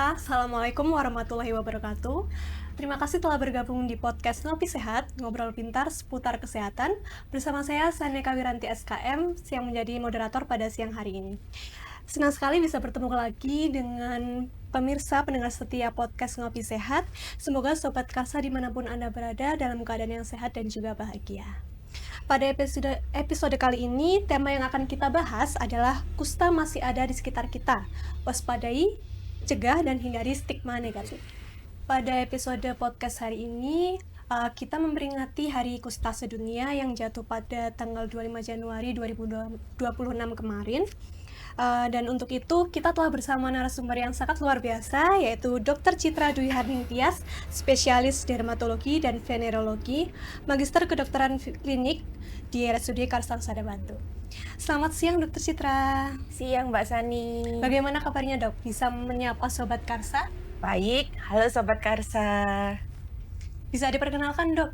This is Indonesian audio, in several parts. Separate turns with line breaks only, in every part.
Halo, Assalamualaikum warahmatullahi wabarakatuh. Terima kasih telah bergabung di podcast Ngopi Sehat, ngobrol pintar seputar kesehatan. Bersama saya, Saneka Wiranti SKM, yang menjadi moderator pada siang hari ini. Senang sekali bisa bertemu lagi dengan pemirsa pendengar setia podcast Ngopi Sehat. Semoga Sobat Karsa dimanapun Anda berada dalam keadaan yang sehat dan juga bahagia. Pada episode kali ini, tema yang akan kita bahas adalah kusta masih ada di sekitar kita. Waspadai, cegah, dan hindari stigma negatif. Pada episode podcast hari ini, kita memperingati Hari Kusta Sedunia yang jatuh pada tanggal 25 Januari 2026 kemarin. Dan untuk itu kita telah bersama narasumber yang sangat luar biasa, yaitu Dr. Citra Dwi Harningtyas, spesialis dermatologi dan venerologi, magister kedokteran klinik di RSUD Karsa Husada Bantu. Selamat siang Dr. Citra.
Siang Mbak Sani.
Bagaimana kabarnya dok? Bisa menyapa Sobat Karsa?
Baik, halo Sobat Karsa.
Bisa diperkenalkan dok,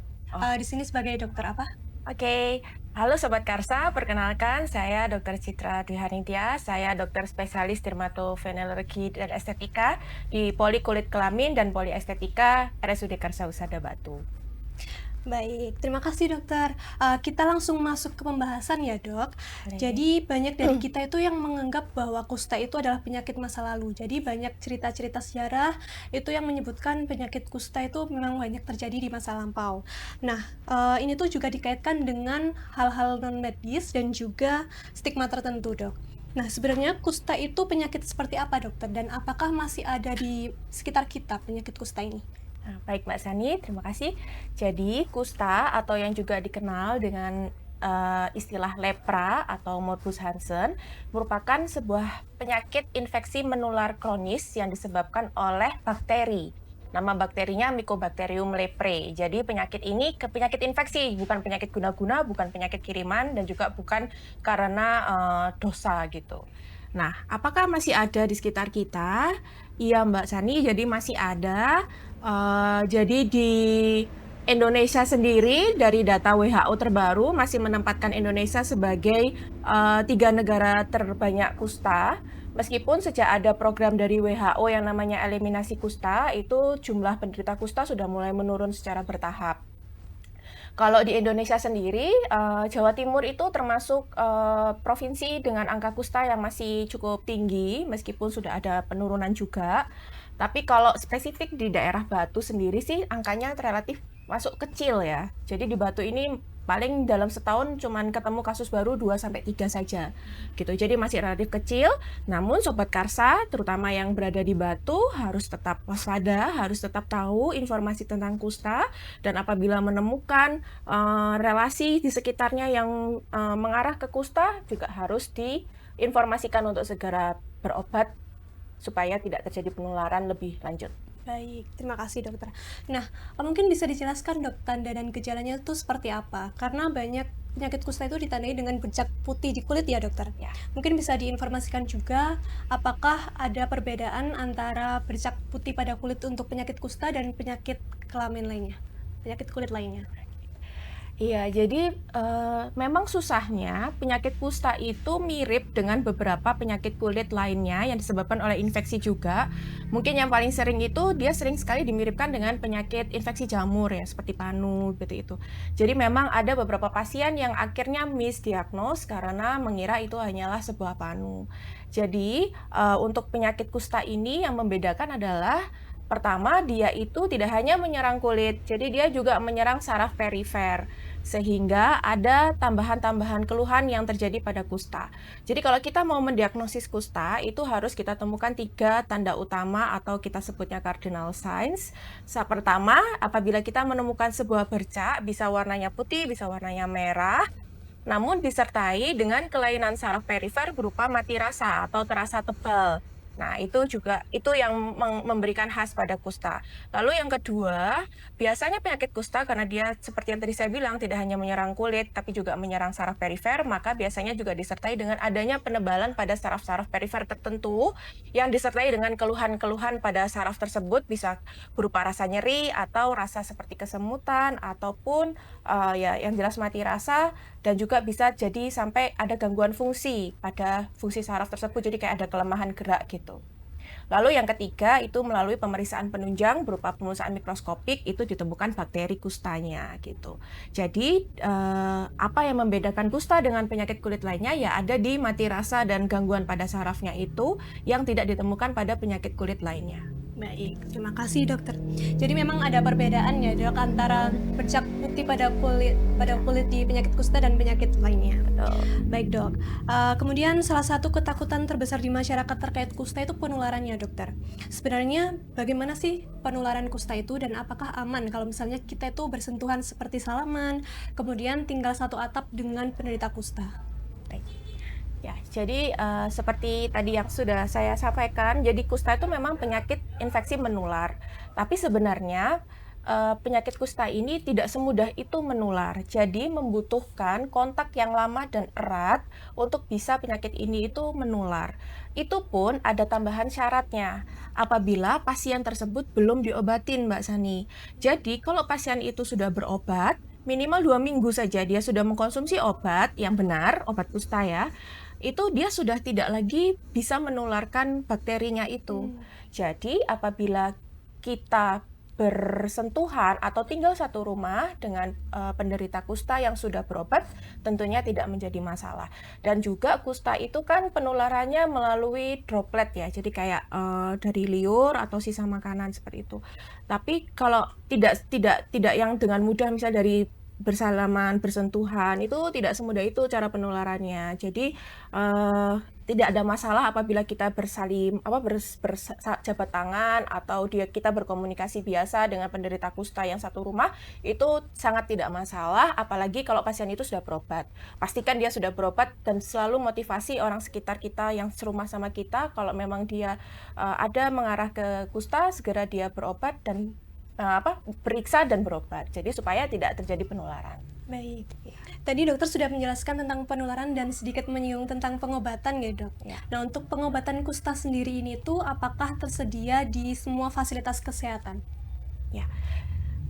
di sini sebagai dokter apa?
Oke, halo Sobat Karsa, perkenalkan saya Dr. Citra Dwi Harningtyas, saya dokter spesialis dermatovenerologi dan estetika di Poli Kulit Kelamin dan Poli Estetika RSUD Karsa Husada Batu.
Baik, terima kasih dokter. Kita langsung masuk ke pembahasan ya dok.
Boleh.
Jadi banyak dari kita itu yang menganggap bahwa kusta itu adalah penyakit masa lalu. Jadi banyak cerita-cerita sejarah itu yang menyebutkan penyakit kusta itu memang banyak terjadi di masa lampau. Nah, ini tuh juga dikaitkan dengan hal-hal non medis dan juga stigma tertentu dok. Nah, sebenarnya kusta itu penyakit seperti apa dokter? Dan apakah masih ada di sekitar kita penyakit kusta ini?
Baik Mbak Sani, terima kasih. Jadi kusta atau yang juga dikenal dengan istilah lepra atau morbus Hansen merupakan sebuah penyakit infeksi menular kronis yang disebabkan oleh bakteri. Nama bakterinya Mycobacterium leprae. Jadi penyakit ini penyakit infeksi, bukan penyakit guna-guna, bukan penyakit kiriman, dan juga bukan karena dosa gitu. Nah, apakah masih ada di sekitar kita? Iya Mbak Sani, jadi masih ada. Jadi di Indonesia sendiri dari data WHO terbaru masih menempatkan Indonesia sebagai 3 negara terbanyak kusta. Meskipun sejak ada program dari WHO yang namanya eliminasi kusta, itu jumlah penderita kusta sudah mulai menurun secara bertahap. Kalau di Indonesia sendiri, Jawa Timur itu termasuk provinsi dengan angka kusta yang masih cukup tinggi, meskipun sudah ada penurunan juga. Tapi kalau spesifik di daerah Batu sendiri sih angkanya relatif masuk kecil ya. Jadi di Batu ini paling dalam setahun cuman ketemu kasus baru 2-3 saja gitu. Jadi masih relatif kecil. Namun Sobat Karsa, terutama yang berada di Batu, harus tetap waspada, harus tetap tahu informasi tentang kusta, dan apabila menemukan relasi di sekitarnya yang mengarah ke kusta juga harus diinformasikan untuk segera berobat supaya tidak terjadi penularan lebih lanjut.
Baik, terima kasih dokter. Nah, mungkin bisa dijelaskan dok, tanda dan gejalanya itu seperti apa? Karena banyak penyakit kusta itu ditandai dengan bercak putih di kulit ya dokter.
Ya.
Mungkin bisa diinformasikan juga apakah ada perbedaan antara bercak putih pada kulit untuk penyakit kusta dan penyakit kelamin lainnya, penyakit kulit lainnya.
Iya, jadi memang susahnya penyakit kusta itu mirip dengan beberapa penyakit kulit lainnya yang disebabkan oleh infeksi juga. Mungkin yang paling sering itu dia sering sekali dimiripkan dengan penyakit infeksi jamur ya, seperti panu gitu itu. Jadi memang ada beberapa pasien yang akhirnya misdiagnos karena mengira itu hanyalah sebuah panu. Jadi untuk penyakit kusta ini yang membedakan adalah pertama, dia itu tidak hanya menyerang kulit, jadi dia juga menyerang saraf perifer, sehingga ada tambahan-tambahan keluhan yang terjadi pada kusta. Jadi kalau kita mau mendiagnosis kusta, itu harus kita temukan 3 tanda utama atau kita sebutnya cardinal signs. Pertama, apabila kita menemukan sebuah bercak, bisa warnanya putih, bisa warnanya merah, namun disertai dengan kelainan saraf perifer berupa mati rasa atau terasa tebal. Nah, itu yang memberikan khas pada kusta. Lalu yang kedua, biasanya penyakit kusta karena dia seperti yang tadi saya bilang tidak hanya menyerang kulit tapi juga menyerang saraf perifer, maka biasanya juga disertai dengan adanya penebalan pada saraf-saraf perifer tertentu yang disertai dengan keluhan-keluhan pada saraf tersebut, bisa berupa rasa nyeri atau rasa seperti kesemutan ataupun ya yang jelas mati rasa, dan juga bisa jadi sampai ada gangguan fungsi pada fungsi saraf tersebut, jadi kayak ada kelemahan gerak gitu. Lalu yang ketiga itu melalui pemeriksaan penunjang berupa pemeriksaan mikroskopik itu ditemukan bakteri kustanya gitu. Jadi apa yang membedakan kusta dengan penyakit kulit lainnya ya ada di mati rasa dan gangguan pada sarafnya itu yang tidak ditemukan pada penyakit kulit lainnya.
Baik, terima kasih dokter. Jadi memang ada perbedaan ya dok antara bercak putih pada kulit di penyakit kusta dan penyakit lainnya.
Betul.
Baik dok. Kemudian salah satu ketakutan terbesar di masyarakat terkait kusta itu penularannya dokter. Sebenarnya bagaimana sih penularan kusta itu dan apakah aman kalau misalnya kita itu bersentuhan seperti salaman, kemudian tinggal satu atap dengan penderita kusta?
Baik. Ya, jadi seperti tadi yang sudah saya sampaikan, jadi kusta itu memang penyakit infeksi menular. Tapi sebenarnya penyakit kusta ini tidak semudah itu menular. Jadi membutuhkan kontak yang lama dan erat untuk bisa penyakit ini itu menular. Itu pun ada tambahan syaratnya. Apabila pasien tersebut belum diobatin, Mbak Sani. Jadi kalau pasien itu sudah berobat, minimal 2 minggu saja dia sudah mengkonsumsi obat yang benar, obat kusta ya, itu dia sudah tidak lagi bisa menularkan bakterinya itu. Jadi apabila kita bersentuhan atau tinggal satu rumah dengan penderita kusta yang sudah berobat, tentunya tidak menjadi masalah. Dan juga kusta itu kan penularannya melalui droplet ya, jadi kayak dari liur atau sisa makanan seperti itu. Tapi kalau tidak yang dengan mudah misalnya dari bersalaman, bersentuhan, itu tidak semudah itu cara penularannya. Jadi tidak ada masalah apabila kita berjabat tangan atau kita berkomunikasi biasa dengan penderita kusta yang satu rumah, itu sangat tidak masalah, apalagi kalau pasien itu sudah berobat. Pastikan dia sudah berobat dan selalu motivasi orang sekitar kita yang serumah sama kita, kalau memang dia ada mengarah ke kusta, segera dia berobat dan periksa dan berobat. Jadi supaya tidak terjadi penularan.
Baik. Tadi dokter sudah menjelaskan tentang penularan dan sedikit menyinggung tentang pengobatan ya dok.
Ya.
Nah untuk pengobatan kusta sendiri ini tuh apakah tersedia di semua fasilitas kesehatan?
Ya.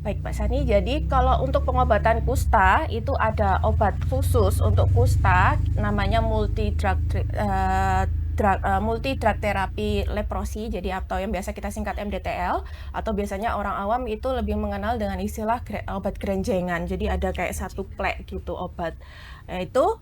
Baik Mbak Sani, jadi kalau untuk pengobatan kusta itu ada obat khusus untuk kusta namanya multi drug therapy leprosi, jadi atau yang biasa kita singkat MDTL, atau biasanya orang awam itu lebih mengenal dengan istilah obat kerenjengan. Jadi ada kayak satu plek gitu obat. Itu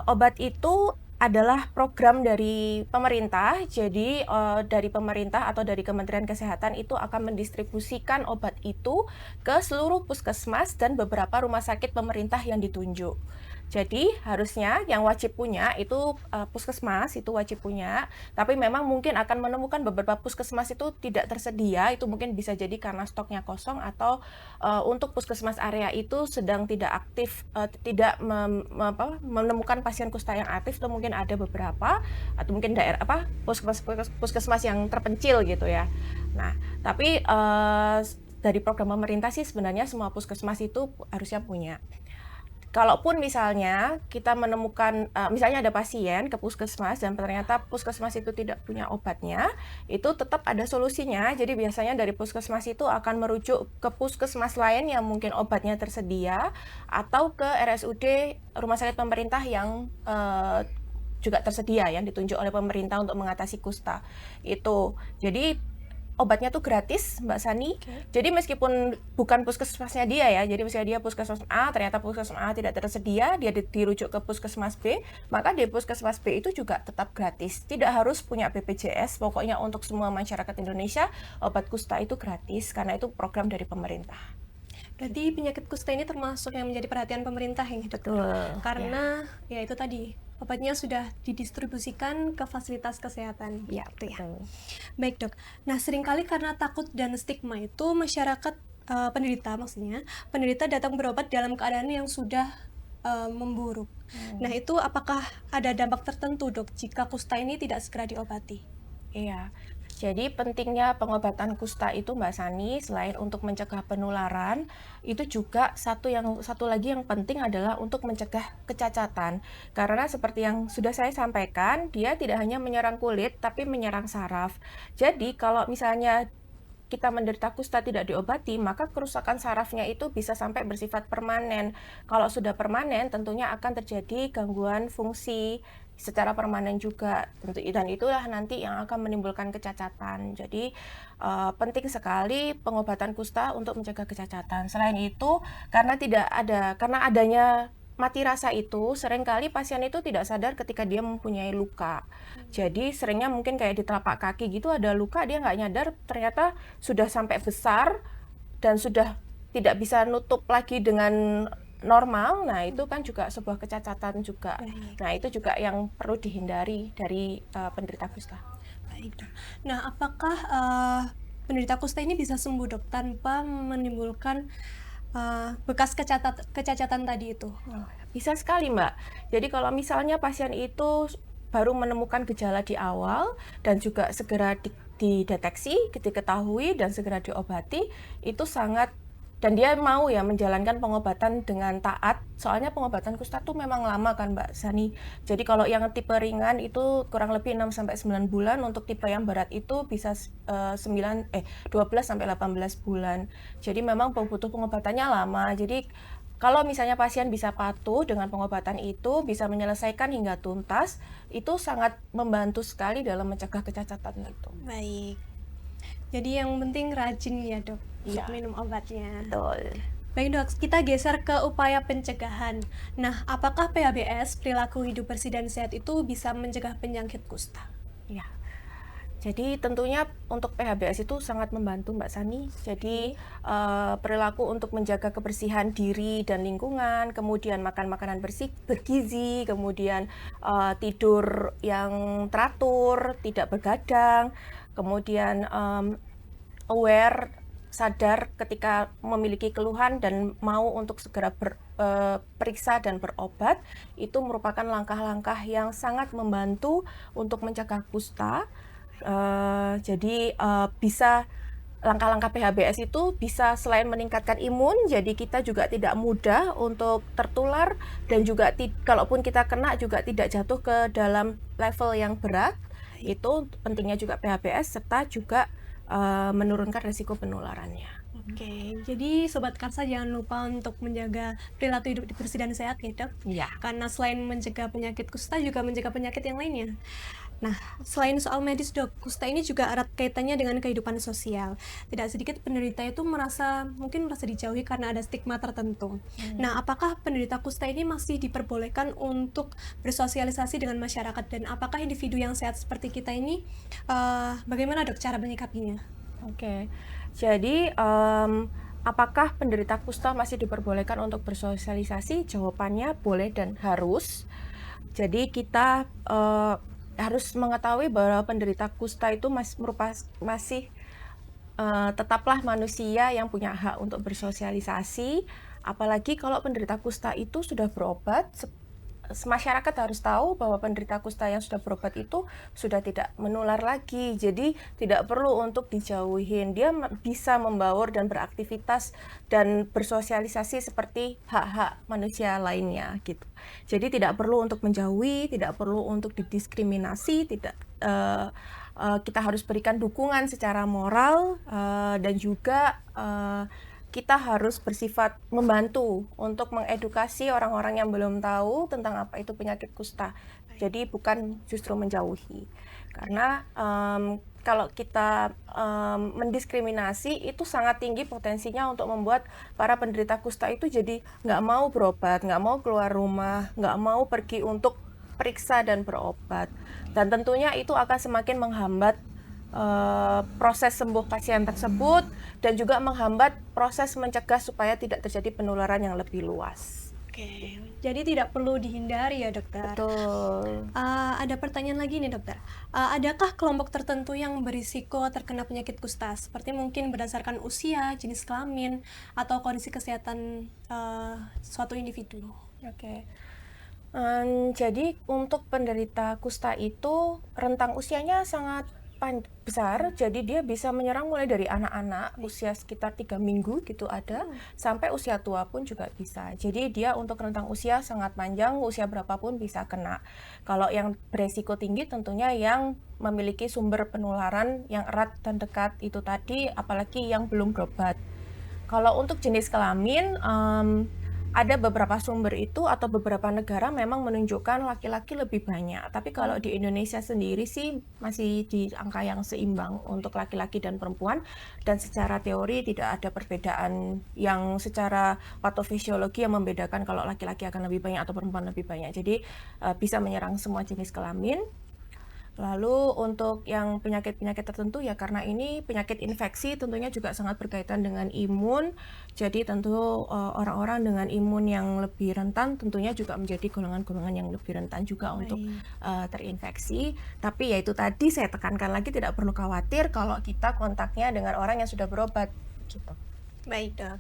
obat itu adalah program dari pemerintah. Jadi dari pemerintah atau dari Kementerian Kesehatan itu akan mendistribusikan obat itu ke seluruh puskesmas dan beberapa rumah sakit pemerintah yang ditunjuk. Jadi harusnya yang wajib punya itu puskesmas itu wajib punya, tapi memang mungkin akan menemukan beberapa puskesmas itu tidak tersedia, itu mungkin bisa jadi karena stoknya kosong atau untuk puskesmas area itu sedang tidak aktif, tidak menemukan pasien kusta yang aktif, itu mungkin ada beberapa atau mungkin daerah puskesmas yang terpencil gitu ya. Nah, tapi dari program pemerintah sih sebenarnya semua puskesmas itu harusnya punya. Kalaupun misalnya kita menemukan, misalnya ada pasien ke puskesmas dan ternyata puskesmas itu tidak punya obatnya, itu tetap ada solusinya. Jadi biasanya dari puskesmas itu akan merujuk ke puskesmas lain yang mungkin obatnya tersedia, atau ke RSUD rumah sakit pemerintah yang juga tersedia, yang ditunjuk oleh pemerintah untuk mengatasi kusta. Itu. Jadi obatnya tuh gratis, Mbak Sani. Okay. Jadi meskipun bukan puskesmasnya dia ya, jadi misalnya dia puskesmas A, ternyata puskesmas A tidak tersedia, dia dirujuk ke puskesmas B, maka di puskesmas B itu juga tetap gratis. Tidak harus punya BPJS, pokoknya untuk semua masyarakat Indonesia, obat kusta itu gratis, karena itu program dari pemerintah.
Berarti penyakit kusta ini termasuk yang menjadi perhatian pemerintah ya,
betul.
Karena ya itu tadi obatnya sudah didistribusikan ke fasilitas kesehatan.
Ya, betul.
Baik dok. Nah seringkali karena takut dan stigma itu masyarakat penderita datang berobat dalam keadaan yang sudah memburuk. Nah itu apakah ada dampak tertentu dok jika kusta ini tidak segera diobati?
Iya. Jadi pentingnya pengobatan kusta itu Mbak Sani, selain untuk mencegah penularan, itu juga satu lagi yang penting adalah untuk mencegah kecacatan. Karena seperti yang sudah saya sampaikan, dia tidak hanya menyerang kulit, tapi menyerang saraf. Jadi kalau misalnya kita menderita kusta tidak diobati, maka kerusakan sarafnya itu bisa sampai bersifat permanen. Kalau sudah permanen, tentunya akan terjadi gangguan fungsi secara permanen juga, dan itulah nanti yang akan menimbulkan kecacatan. Jadi penting sekali pengobatan kusta untuk mencegah kecacatan. Selain itu, karena adanya mati rasa itu, seringkali pasien itu tidak sadar ketika dia mempunyai luka. Jadi seringnya mungkin kayak di telapak kaki gitu ada luka, dia nggak nyadar ternyata sudah sampai besar dan sudah tidak bisa nutup lagi dengan normal. Nah itu kan juga sebuah kecacatan juga.
Baik.
Nah itu juga yang perlu dihindari dari penderita kusta.
Baik, Dok. Nah, apakah penderita kusta ini bisa sembuh, Dok, tanpa menimbulkan bekas kecacatan tadi itu?
Bisa sekali, Mbak. Jadi kalau misalnya pasien itu baru menemukan gejala di awal dan juga segera dideteksi, diketahui dan segera diobati, itu sangat, dan dia mau ya menjalankan pengobatan dengan taat, soalnya pengobatan kusta tuh memang lama kan Mbak Sani. Jadi kalau yang tipe ringan itu kurang lebih 6-9 bulan, untuk tipe yang berat itu bisa 12-18 bulan. Jadi memang butuh pengobatannya lama. Jadi kalau misalnya pasien bisa patuh dengan pengobatan itu, bisa menyelesaikan hingga tuntas, itu sangat membantu sekali dalam mencegah kecacatan itu.
Baik. Jadi yang penting rajin ya, Dok,
Iya.
untuk minum obatnya.
Betul.
Baik, Dok, kita geser ke upaya pencegahan. Nah, apakah PHBS, perilaku hidup bersih dan sehat itu bisa mencegah penyakit kusta?
Ya. Jadi tentunya untuk PHBS itu sangat membantu Mbak Sani. Jadi perilaku untuk menjaga kebersihan diri dan lingkungan, kemudian makan makanan bersih, bergizi, kemudian tidur yang teratur, tidak begadang, kemudian aware, sadar ketika memiliki keluhan dan mau untuk segera periksa dan berobat, itu merupakan langkah-langkah yang sangat membantu untuk mencegah kusta. Jadi bisa langkah-langkah PHBS itu bisa selain meningkatkan imun, jadi kita juga tidak mudah untuk tertular, dan juga kalaupun kita kena juga tidak jatuh ke dalam level yang berat. Itu pentingnya juga PHBS, serta juga menurunkan risiko penularannya.
Oke, jadi Sobat Karsa jangan lupa untuk menjaga perilaku hidup bersih dan sehat ya, Dok.
Iya.
Karena selain mencegah penyakit kusta juga mencegah penyakit yang lainnya. Nah, selain soal medis, Dok, kusta ini juga erat kaitannya dengan kehidupan sosial. Tidak sedikit penderita itu mungkin merasa dijauhi karena ada stigma tertentu. Nah, apakah penderita kusta ini masih diperbolehkan untuk bersosialisasi dengan masyarakat, dan apakah individu yang sehat seperti kita ini bagaimana, Dok, cara menyikapinya?
Oke, jadi apakah penderita kusta masih diperbolehkan untuk bersosialisasi? Jawabannya boleh dan harus. Jadi kita harus mengetahui bahwa penderita kusta itu masih tetaplah manusia yang punya hak untuk bersosialisasi. Apalagi kalau penderita kusta itu sudah berobat. Masyarakat harus tahu bahwa penderita kusta yang sudah berobat itu sudah tidak menular lagi, jadi tidak perlu untuk dijauhin. Dia bisa membaur dan beraktivitas dan bersosialisasi seperti hak-hak manusia lainnya gitu. Jadi tidak perlu untuk menjauhi, tidak perlu untuk didiskriminasi, kita harus berikan dukungan secara moral, dan juga kita harus bersifat membantu untuk mengedukasi orang-orang yang belum tahu tentang apa itu penyakit kusta. Jadi bukan justru menjauhi. Karena kalau kita mendiskriminasi, itu sangat tinggi potensinya untuk membuat para penderita kusta itu jadi nggak mau berobat, nggak mau keluar rumah, nggak mau pergi untuk periksa dan berobat. Dan tentunya itu akan semakin menghambat proses sembuh pasien tersebut, dan juga menghambat proses mencegah supaya tidak terjadi penularan yang lebih luas.
Oke, jadi tidak perlu dihindari ya, Dokter.
Betul.
Ada pertanyaan lagi nih, Dokter. Adakah kelompok tertentu yang berisiko terkena penyakit kusta, seperti mungkin berdasarkan usia, jenis kelamin, atau kondisi kesehatan suatu individu?
Oke. Jadi untuk penderita kusta itu rentang usianya sangat besar, jadi dia bisa menyerang mulai dari anak-anak usia sekitar 3 minggu gitu ada, sampai usia tua pun juga bisa. Jadi dia untuk rentang usia sangat panjang, usia berapapun bisa kena. Kalau yang beresiko tinggi tentunya yang memiliki sumber penularan yang erat dan dekat itu tadi, apalagi yang belum berobat. Kalau untuk jenis kelamin, ada beberapa sumber itu atau beberapa negara memang menunjukkan laki-laki lebih banyak. Tapi kalau di Indonesia sendiri sih masih di angka yang seimbang untuk laki-laki dan perempuan. Dan secara teori tidak ada perbedaan yang secara patofisiologi yang membedakan kalau laki-laki akan lebih banyak atau perempuan lebih banyak. Jadi bisa menyerang semua jenis kelamin. Lalu untuk yang penyakit-penyakit tertentu ya karena ini penyakit infeksi tentunya juga sangat berkaitan dengan imun. Jadi tentu orang-orang dengan imun yang lebih rentan tentunya juga menjadi golongan-golongan yang lebih rentan juga untuk terinfeksi. Tapi ya itu tadi saya tekankan lagi tidak perlu khawatir kalau kita kontaknya dengan orang yang sudah berobat gitu.
Baik, Dok.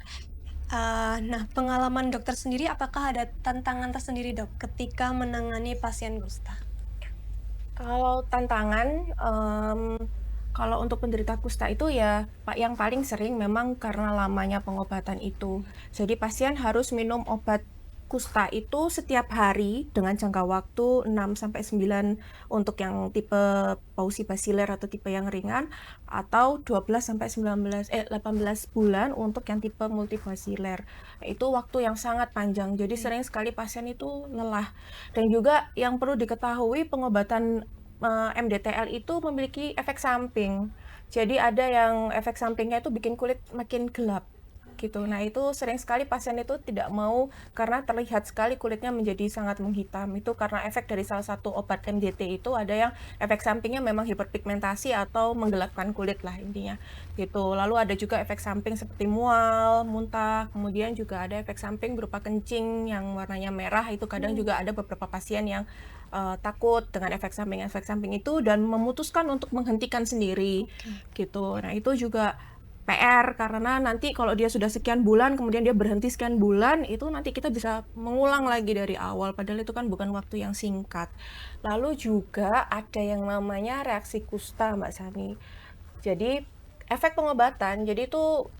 Nah, pengalaman dokter sendiri apakah ada tantangan tersendiri, Dok, ketika menangani pasien kusta?
Kalau tantangan, kalau untuk penderita kusta itu ya yang paling sering memang karena lamanya pengobatan itu. Jadi pasien harus minum obat kusta itu setiap hari dengan jangka waktu 6-9 untuk yang tipe Pauci basiler atau tipe yang ringan, atau 18 bulan untuk yang tipe multibasiler. Itu waktu yang sangat panjang, jadi sering sekali pasien itu lelah. Dan juga yang perlu diketahui pengobatan MDTL itu memiliki efek samping. Jadi ada yang efek sampingnya itu bikin kulit makin gelap gitu. Nah itu sering sekali pasien itu tidak mau karena terlihat sekali kulitnya menjadi sangat menghitam. Itu karena efek dari salah satu obat MDT itu ada yang efek sampingnya memang hiperpigmentasi atau menggelapkan kulit lah intinya gitu. Lalu ada juga efek samping seperti mual, muntah, kemudian juga ada efek samping berupa kencing yang warnanya merah. Itu kadang juga ada beberapa pasien yang takut dengan efek samping itu dan memutuskan untuk menghentikan sendiri gitu. Nah itu juga PR karena nanti kalau dia sudah sekian bulan kemudian dia berhenti sekian bulan itu nanti kita bisa mengulang lagi dari awal padahal itu kan bukan waktu yang singkat. Lalu juga ada yang namanya reaksi kusta Mbak Sani. Jadi efek pengobatan jadi itu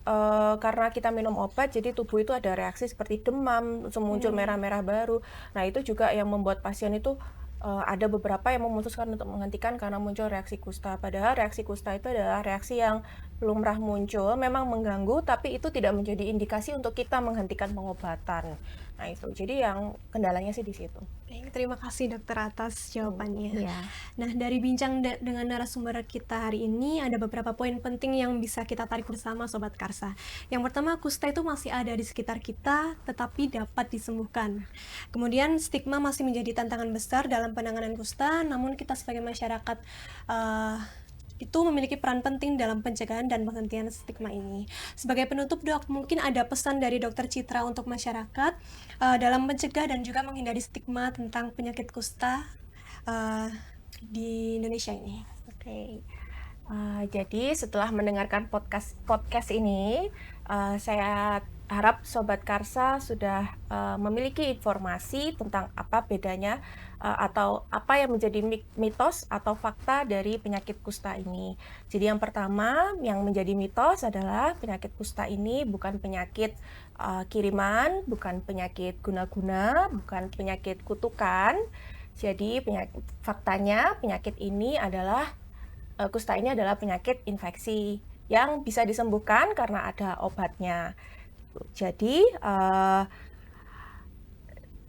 karena kita minum obat jadi tubuh itu ada reaksi seperti demam, muncul merah-merah baru. Nah itu juga yang membuat pasien itu ada beberapa yang memutuskan untuk menghentikan karena muncul reaksi kusta. Padahal reaksi kusta itu adalah reaksi yang lumrah muncul, memang mengganggu, tapi itu tidak menjadi indikasi untuk kita menghentikan pengobatan. Nah itu, jadi yang kendalanya sih di situ.
Baik, terima kasih dokter atas jawabannya.
Iya.
Nah, dari bincang dengan narasumber kita hari ini, ada beberapa poin penting yang bisa kita tarik bersama Sobat Karsa. Yang pertama, kusta itu masih ada di sekitar kita, tetapi dapat disembuhkan. Kemudian, stigma masih menjadi tantangan besar dalam penanganan kusta, namun kita sebagai masyarakat itu memiliki peran penting dalam pencegahan dan penghentian stigma ini. Sebagai penutup, Dok, mungkin ada pesan dari Dokter Citra untuk masyarakat dalam mencegah dan juga menghindari stigma tentang penyakit kusta di Indonesia ini.
Oke. Jadi setelah mendengarkan podcast ini, saya harap Sobat Karsa sudah memiliki informasi tentang apa bedanya atau apa yang menjadi mitos atau fakta dari penyakit kusta ini. Jadi yang pertama yang menjadi mitos adalah penyakit kusta ini bukan penyakit kiriman, bukan penyakit guna-guna, bukan penyakit kutukan. Jadi faktanya penyakit ini adalah kusta ini adalah penyakit infeksi yang bisa disembuhkan karena ada obatnya. Jadi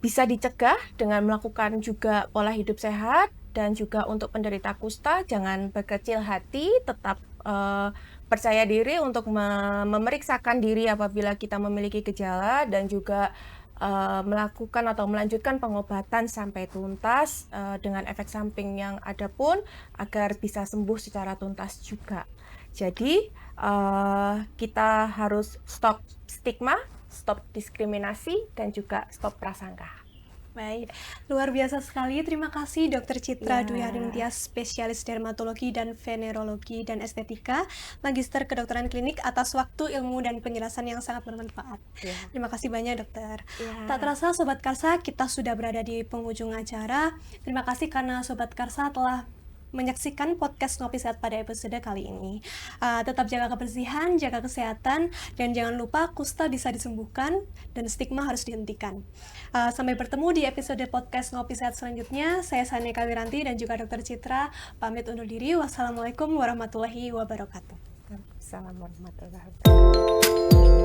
bisa dicegah dengan melakukan juga pola hidup sehat dan juga untuk penderita kusta jangan berkecil hati, tetap percaya diri untuk memeriksakan diri apabila kita memiliki gejala dan juga melakukan atau melanjutkan pengobatan sampai tuntas dengan efek samping yang ada pun agar bisa sembuh secara tuntas juga. Jadi kita harus stop stigma, stop diskriminasi, dan juga stop prasangka.
Baik, luar biasa sekali. Terima kasih Dr. Citra
Ya.
Dwi Haringtyas, spesialis dermatologi dan venerologi dan estetika, Magister Kedokteran Klinik atas waktu, ilmu, dan penjelasan yang sangat bermanfaat.
Ya.
Terima kasih banyak dokter.
Ya.
Tak terasa Sobat Karsa, kita sudah berada di penghujung acara. Terima kasih karena Sobat Karsa telah menyaksikan podcast Ngopi Sehat pada episode kali ini. Tetap jaga kebersihan, jaga kesehatan, dan jangan lupa kusta bisa disembuhkan dan stigma harus dihentikan. Sampai bertemu di episode podcast Ngopi Sehat selanjutnya. Saya Saneka Wiranti dan juga Dr. Citra pamit undur diri. Wassalamualaikum warahmatullahi wabarakatuh.
Assalamualaikum warahmatullahi wabarakatuh.